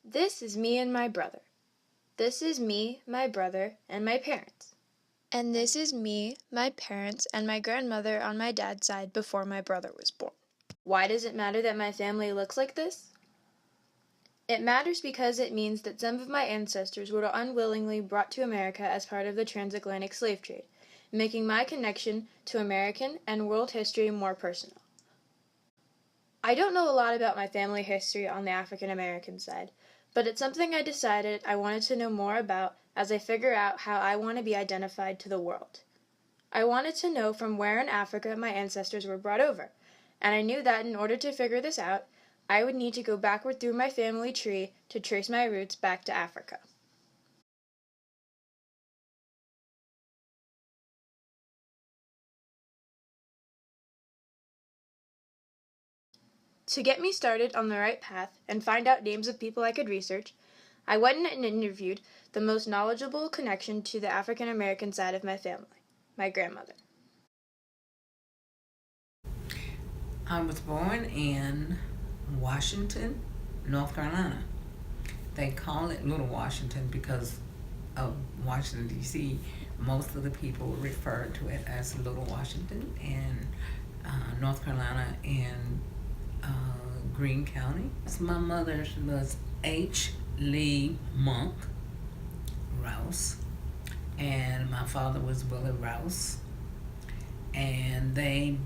This is me and my brother. This is me, my brother, and my parents. And this is me, my parents, and my grandmother on my dad's side before my brother was born. Why does it matter that my family looks like this? It matters because it means that some of my ancestors were unwillingly brought to America as part of the transatlantic slave trade, making my connection to American and world history more personal. I don't know a lot about my family history on the African American side, but it's something I decided I wanted to know more about as I figure out how I want to be identified to the world. I wanted to know from where in Africa my ancestors were brought over, and I knew that in order to figure this out, I would need to go backward through my family tree to trace my roots back to Africa. To get me started on the right path and find out names of people I could research, I went and interviewed the most knowledgeable connection to the African American side of my family, my grandmother. I was born in Washington, North Carolina. They call it Little Washington because of Washington, D.C. Most of the people refer to it as Little Washington in North Carolina in Greene County. My mother was H. Lee Monk Rouse, and my father was Willie Rouse. And they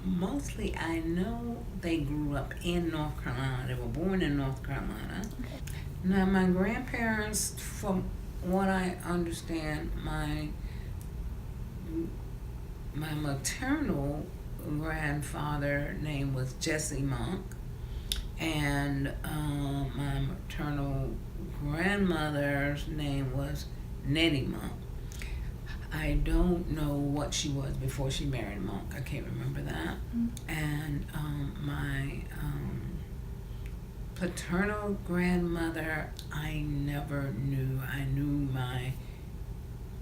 mostly, I know they grew up in North Carolina. They were born in North Carolina. Okay. Now, my grandparents, from what I understand, my maternal grandfather name was Jesse Monk, and my maternal grandmother's name was Nettie Monk. I don't know what she was before she married Monk. I can't remember that. And my paternal grandmother, I never knew. I knew my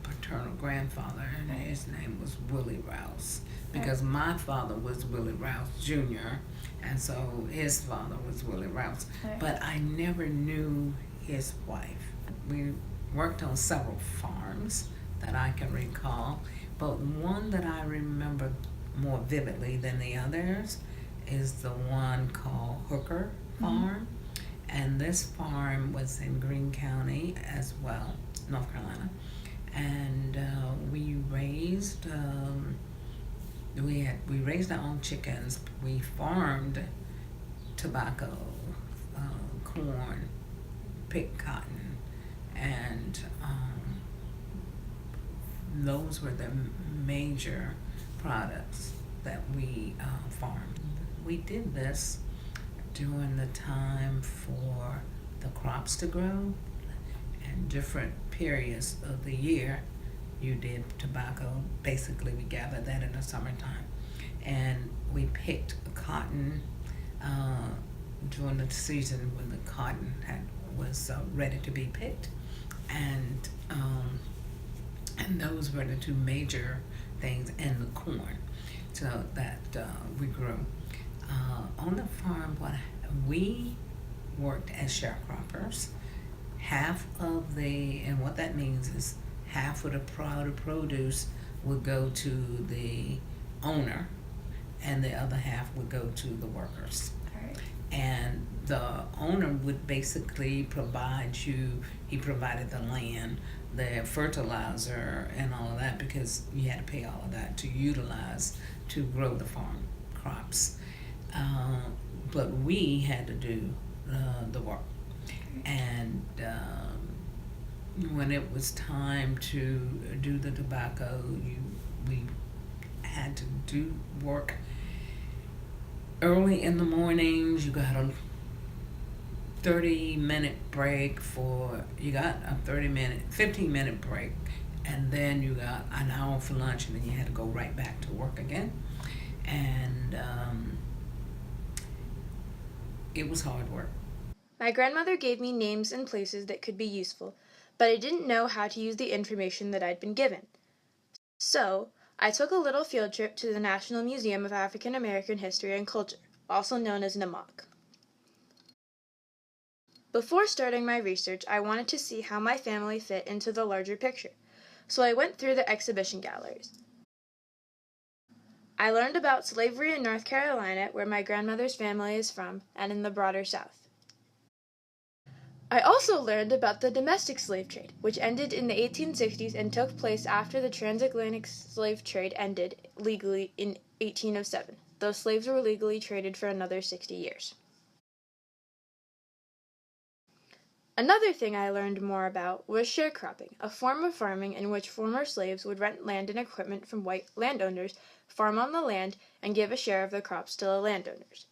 paternal grandfather, and his name was Willie Rouse, because my father was Willie Rouse Jr., and so his father was Willie Rouse. But I never knew his wife. We worked on several farms that I can recall, but one that I remember more vividly than the others is the one called Hooker Farm. And this farm was in Greene County as well, North Carolina. And we raised we raised our own chickens. We farmed tobacco, corn, picked cotton, and those were the major products that we farmed. We did this during the time for the crops to grow, and different periods of the year you did tobacco. Basically, we gathered that in the summertime, and we picked cotton during the season when the cotton was ready to be picked, and those were the two major things, and the corn, so that we grew. On the farm, we worked as sharecroppers. Half of and what that means is half of the produce would go to the owner, and the other half would go to the workers. And the owner would basically he provided the land, the fertilizer, and all of that, because you had to pay all of that to utilize to grow the farm crops. But we had to do the work. And when it was time to do the tobacco, we had to do work early in the mornings. You got a 30-minute break you got a 15-minute break, and then you got an hour for lunch, and then you had to go right back to work again. And it was hard work. My grandmother gave me names and places that could be useful, but I didn't know how to use the information that I'd been given. So, I took a little field trip to the National Museum of African American History and Culture, also known as NAMAC. Before starting my research, I wanted to see how my family fit into the larger picture, so I went through the exhibition galleries. I learned about slavery in North Carolina, where my grandmother's family is from, and in the broader South. I also learned about the domestic slave trade, which ended in the 1860s and took place after the transatlantic slave trade ended legally in 1807, though slaves were legally traded for another 60 years. Another thing I learned more about was sharecropping, a form of farming in which former slaves would rent land and equipment from white landowners, farm on the land, and give a share of the crops to the landowners.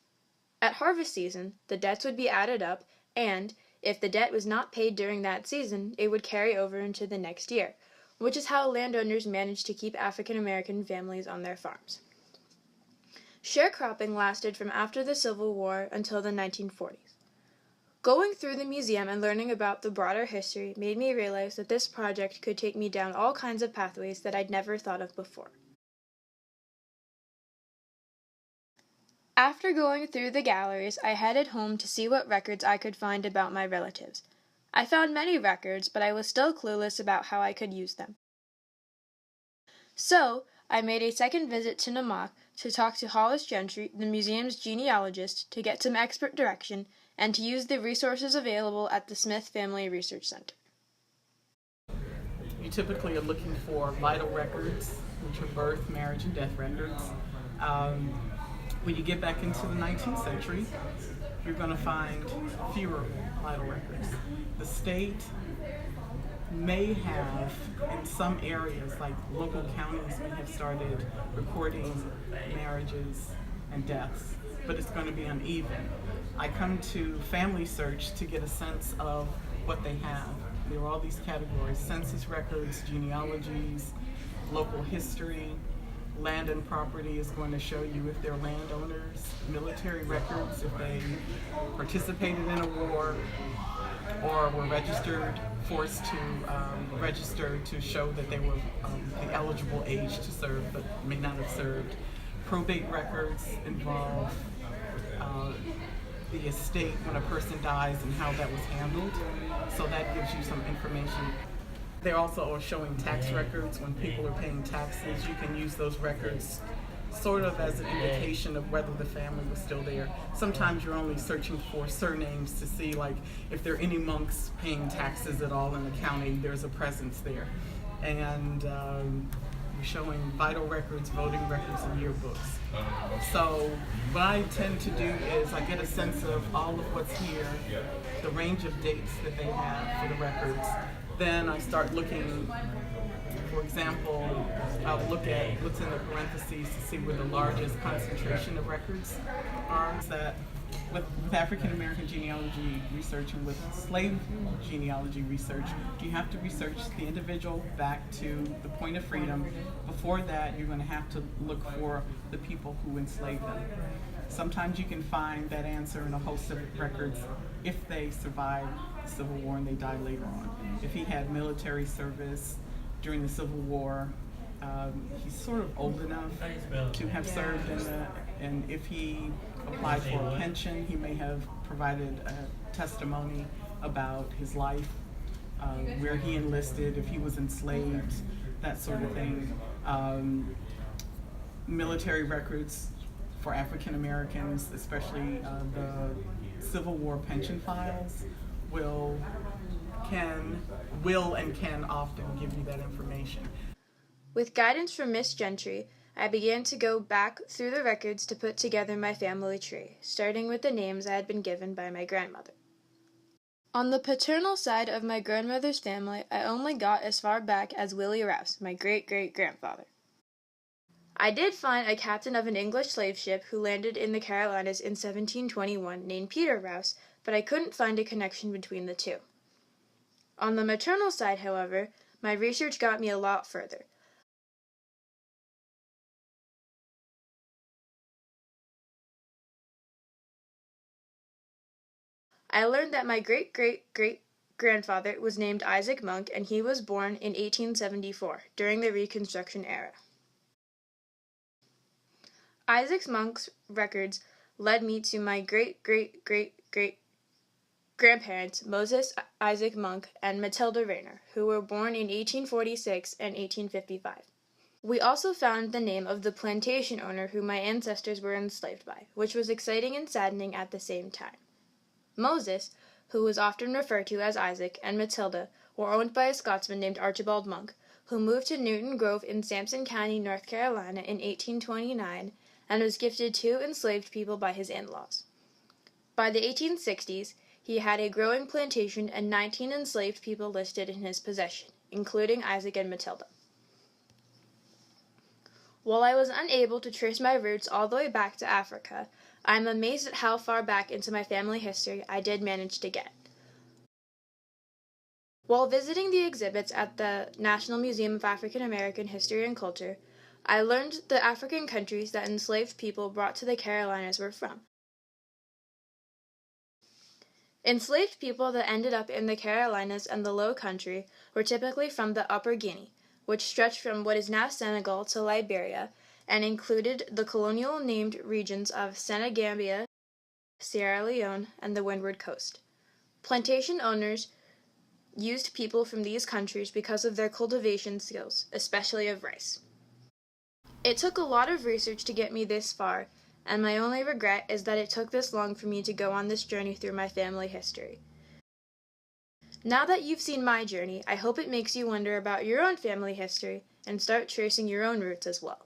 At harvest season, the debts would be added up, and, if the debt was not paid during that season, it would carry over into the next year, which is how landowners managed to keep African American families on their farms. Sharecropping lasted from after the Civil War until the 1940s. Going through the museum and learning about the broader history made me realize that this project could take me down all kinds of pathways that I'd never thought of before. After going through the galleries, I headed home to see what records I could find about my relatives. I found many records, but I was still clueless about how I could use them. So, I made a second visit to Namath to talk to Hollis Gentry, the museum's genealogist, to get some expert direction and to use the resources available at the Smith Family Research Center. You typically are looking for vital records, which are birth, marriage, and death records. When you get back into the 19th century, you're going to find fewer vital records. The state may have, in some areas, like local counties, may have started recording marriages and deaths, but it's going to be uneven. I come to Family Search to get a sense of what they have. There are all these categories: census records, genealogies, local history. Land and property is going to show you if they're landowners, military records, if they participated in a war or were forced to register to show that they were the eligible age to serve but may not have served. Probate records involve the estate when a person dies and how that was handled, so that gives you some information. They also are showing tax records. When people are paying taxes, you can use those records sort of as an indication of whether the family was still there. Sometimes you're only searching for surnames to see, like, if there are any monks paying taxes at all in the county, there's a presence there. And you're showing vital records, voting records, and yearbooks. So what I tend to do is I get a sense of all of what's here, the range of dates that they have for the records. Then I start looking, for example, I'll look at what's in the parentheses to see where the largest concentration of records are. That with African American genealogy research and with slave genealogy research, you have to research the individual back to the point of freedom. Before that, you're going to have to look for the people who enslaved them. Sometimes you can find that answer in a host of records if they survived the Civil War and they die later on. If he had military service during the Civil War, he's sort of old enough to have served and if he applied for a pension, he may have provided a testimony about his life, where he enlisted, if he was enslaved, that sort of thing. Military records for African Americans, especially the Civil War pension files, will and can often give you that information. With guidance from Miss Gentry, I began to go back through the records to put together my family tree, starting with the names I had been given by my grandmother. On the paternal side of my grandmother's family, I only got as far back as Willie Rouse, my great-great-grandfather. I did find a captain of an English slave ship who landed in the Carolinas in 1721 named Peter Rouse, but I couldn't find a connection between the two. On the maternal side, however, my research got me a lot further. I learned that my great-great-great-grandfather was named Isaac Monk, and he was born in 1874, during the Reconstruction era. Isaac Monk's records led me to my great-great-great-great-grandfather grandparents, Moses Isaac Monk and Matilda Rayner, who were born in 1846 and 1855. We also found the name of the plantation owner who my ancestors were enslaved by, which was exciting and saddening at the same time. Moses, who was often referred to as Isaac, and Matilda were owned by a Scotsman named Archibald Monk, who moved to Newton Grove in Sampson County, North Carolina in 1829 and was gifted 2 enslaved people by his in-laws. By the 1860s, he had a growing plantation and 19 enslaved people listed in his possession, including Isaac and Matilda. While I was unable to trace my roots all the way back to Africa, I am amazed at how far back into my family history I did manage to get. While visiting the exhibits at the National Museum of African American History and Culture, I learned the African countries that enslaved people brought to the Carolinas were from. Enslaved people that ended up in the Carolinas and the Low Country were typically from the Upper Guinea, which stretched from what is now Senegal to Liberia, and included the colonial named regions of Senegambia, Sierra Leone, and the Windward Coast. Plantation owners used people from these countries because of their cultivation skills, especially of rice. It took a lot of research to get me this far, and my only regret is that it took this long for me to go on this journey through my family history. Now that you've seen my journey, I hope it makes you wonder about your own family history and start tracing your own roots as well.